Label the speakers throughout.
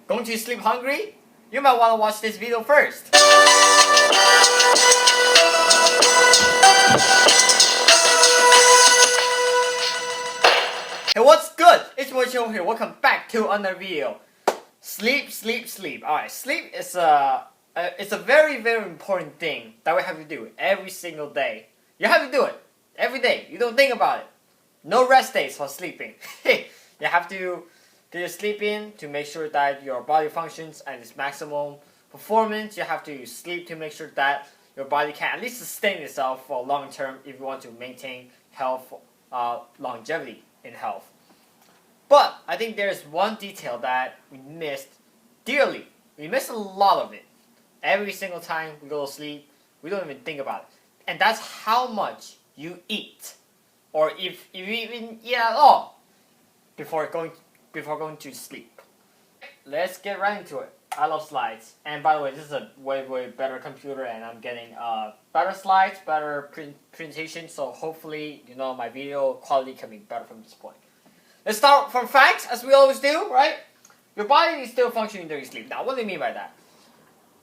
Speaker 1: Going to sleep hungry? You might want to watch this video first. Hey, what's good? It's Mojo here. Welcome back to another video. Sleep, sleep, sleep. Alright, sleep is it's a very, very important thing that we have to do every single day. You have to do it every day. You don't think about it. No rest days for sleeping. You have to do your sleeping to make sure that your body functions at its maximum performance. You have to sleep to make sure that your body can at least sustain itself for long term if you want to maintain health, longevity in health. But I think there's one detail that we missed dearly. We missed a lot of it. Every single time we go to sleep, we don't even think about it. And that's how much you eat. Or if you even eat at all before going to sleep. Let's get right into it. I love slides. And by the way, this is a way, way better computer and I'm getting better slides, better presentation. So hopefully, my video quality can be better from this point. Let's start from facts, as we always do, right? Your body is still functioning during sleep. Now, what do you mean by that?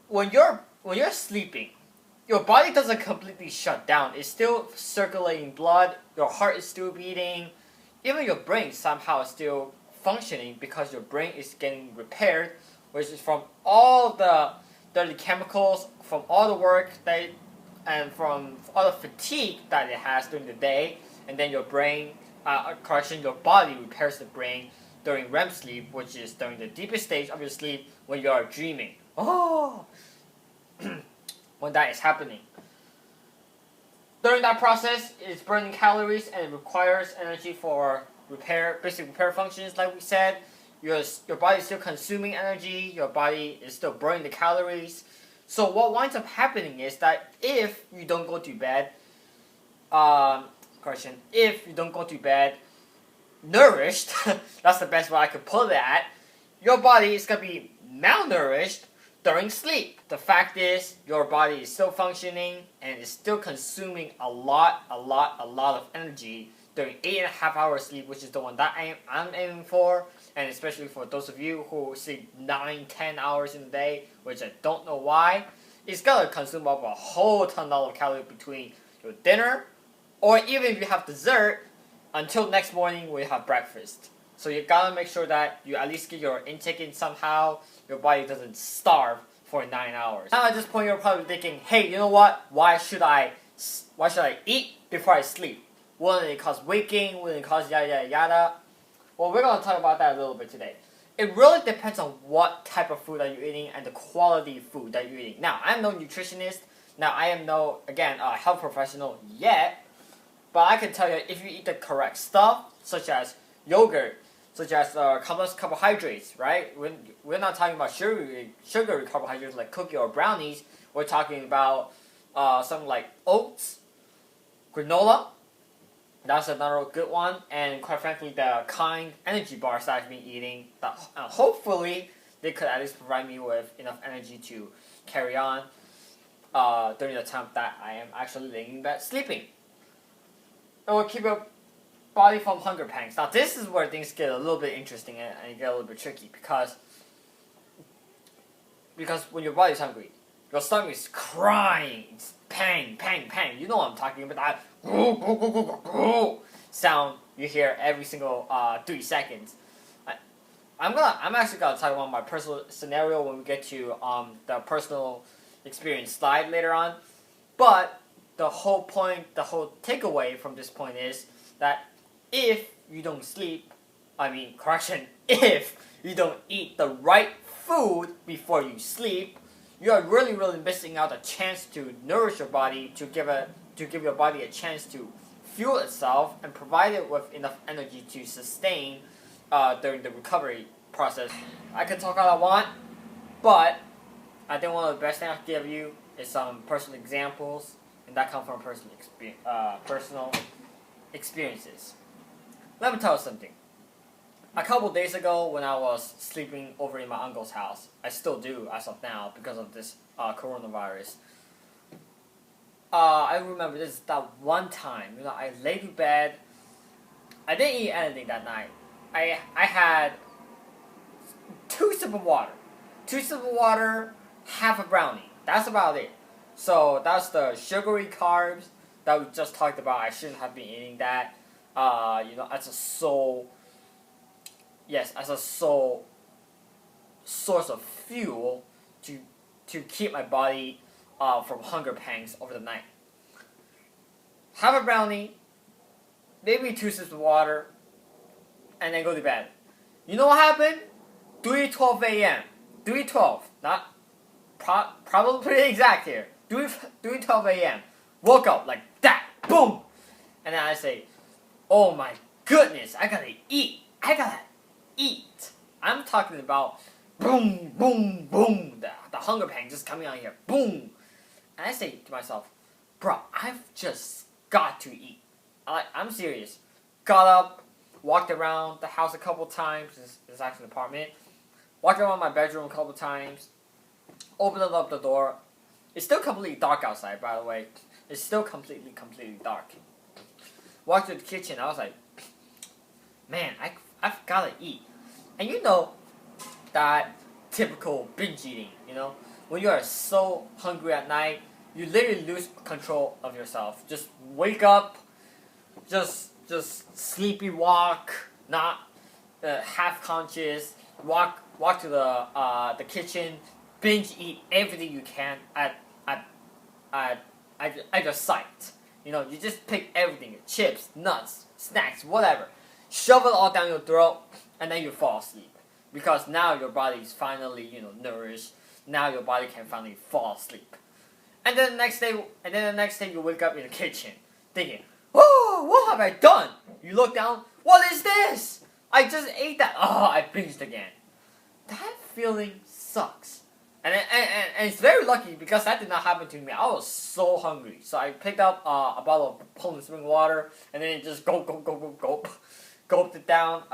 Speaker 1: When you're sleeping, your body doesn't completely shut down. It's still circulating blood. Your heart is still beating. Even your brain somehow is still functioning because your brain is getting repaired, which is from all the dirty chemicals, from all the work and from all the fatigue that it has during the day. And then your brain, your body repairs the brain during REM sleep, which is during the deepest stage of your sleep when you are dreaming. Oh! When that is happening. During that process, it's burning calories and it requires energy for basic repair functions, like we said. Your body is still consuming energy, your body is still burning the calories. So what winds up happening is that if you don't go to bed, if you don't go to bed nourished, that's the best way I could put it at, your body is going to be malnourished during sleep. The fact is, your body is still functioning and is still consuming a lot of energy during 8.5 hours sleep, which is the one that I'm aiming for, and especially for those of you who sleep 9-10 hours in a day, which I don't know why. It's gonna consume up a whole ton of calories between your dinner, or even if you have dessert, until next morning when you have breakfast. So you gotta make sure that you at least get your intake in somehow. Your body doesn't starve for 9 hours. Now at this point you're probably thinking, hey, you know what? Why should I eat before I sleep? Wouldn't it cause weight gain? Wouldn't it cause yada yada yada? Well, we're gonna talk about that a little bit today. It really depends on what type of food that you're eating and the quality of food that you're eating. Now, I'm no nutritionist. Now, I am no, again, health professional yet. But I can tell you, if you eat the correct stuff, such as yogurt, such as complex carbohydrates, right? We're not talking about sugary carbohydrates like cookie or brownies. We're talking about something like oats, granola. That's another good one. And quite frankly, the kind energy bars that I've been eating, that hopefully they could at least provide me with enough energy to carry on during the time that I am actually laying in bed sleeping. It will keep your body from hunger pangs. Now this is where things get a little bit interesting and get a little bit tricky because when your body is hungry, your stomach is crying. It's pang, pang, pang. You know what I'm talking about. That sound you hear every single 3 seconds. I'm actually gonna talk about my personal scenario when we get to the personal experience slide later on. But the whole point, the whole takeaway from this point is that if you don't sleep, if you don't eat the right food before you sleep, you are really, really missing out a chance to nourish your body, to give your body a chance to fuel itself and provide it with enough energy to sustain during the recovery process. I can talk all I want, but I think one of the best things I can give you is some personal examples, and that comes from personal experiences. Let me tell you something. A couple days ago, when I was sleeping over in my uncle's house, I still do as of now because of this coronavirus. I remember this that one time. I laid in bed. I didn't eat anything that night. I had 2 sips of water. 2 sips of water, half a brownie. That's about it. So that's the sugary carbs that we just talked about. I shouldn't have been eating that. As a sole, yes, as a sole source of fuel to keep my body from hunger pangs over the night. Have a brownie, maybe 2 sips of water, and then go to bed. You know what happened? 3:12 a.m. 3:12, not probably pretty exact here. 3:12 a.m. Woke up like that, boom, and then I say, "Oh my goodness, I gotta eat. I gotta eat." I'm talking about boom, boom, boom. The hunger pang just coming out here, boom, and I say to myself, "Bro, I've just got to eat." I'm serious. Got up, walked around the house a couple times. It's actually an apartment. Walked around my bedroom a couple times. Opened up the door. It's still completely dark outside, by the way. It's still completely dark. Walked to the kitchen. I was like, man, I've gotta eat. And you know that typical binge eating. When you are so hungry at night, you literally lose control of yourself. Just wake up, just sleepy walk, not half conscious. Walk to the kitchen, binge eat everything you can at your sight. You just pick everything, chips, nuts, snacks, whatever. Shove it all down your throat, and then you fall asleep. Because now your body is finally, nourished. Now your body can finally fall asleep. And then the next day you wake up in the kitchen, thinking, "Oh, what have I done?" You look down, "What is this? I just ate that. Oh, I binged again." That feeling sucks. And it's very lucky because that did not happen to me. I was so hungry. So I picked up a bottle of Poland spring water and then just gulped it down.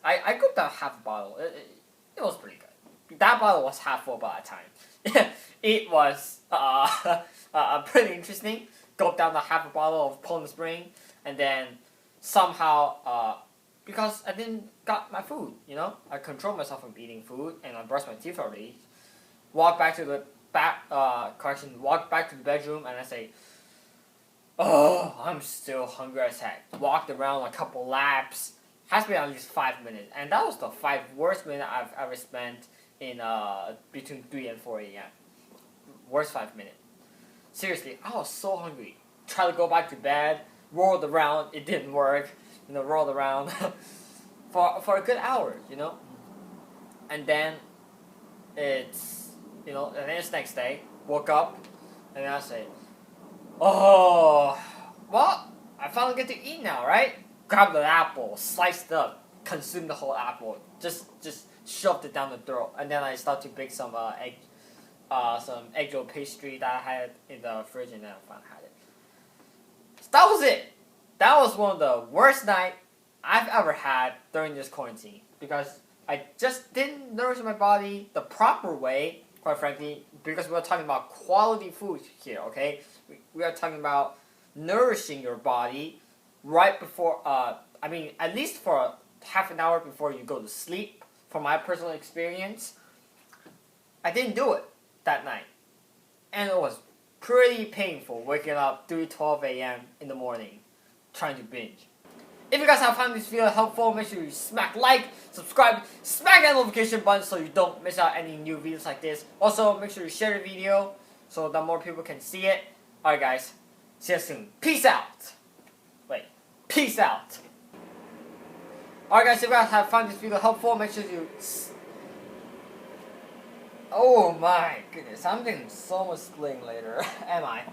Speaker 1: I gulped down half a bottle. It was pretty good. That bottle was half full by the time. It was pretty interesting. Gulped down the half a bottle of Poland spring and then somehow because I didn't got my food, I controlled myself from eating food and I brushed my teeth already. Walk back to the bedroom and I say, "Oh, I'm still hungry as heck." Walked around a couple laps. Has been at least 5 minutes, and that was the 5 worst minutes I've ever spent in between 3 and 4 a.m. Worst 5 minutes. Seriously, I was so hungry. Tried to go back to bed, rolled around, it didn't work. Rolled around for a good hour, and then it's next day. Woke up, and then I say, "Oh, well, I finally get to eat now, right?" Grabbed an apple, sliced it up, consumed the whole apple, just shoved it down the throat, and then I start to bake some egg roll pastry that I had in the fridge, and then I finally had it. So that was it. That was one of the worst nights I've ever had during this quarantine because I just didn't nourish my body the proper way, quite frankly, because we're talking about quality food here, okay? We are talking about nourishing your body right before, at least for half an hour before you go to sleep. From my personal experience, I didn't do it that night. And it was pretty painful waking up 3:12 a.m. in the morning trying to binge. If you guys have found this video helpful, make sure you smack like, subscribe, smack that notification button so you don't miss out any new videos like this. Also, make sure you share the video so that more people can see it. Alright guys, see you soon. Peace out. Peace out. Alright guys, if you guys have found this video helpful, make sure you... Oh my goodness, I'm getting so much spling later. Am I?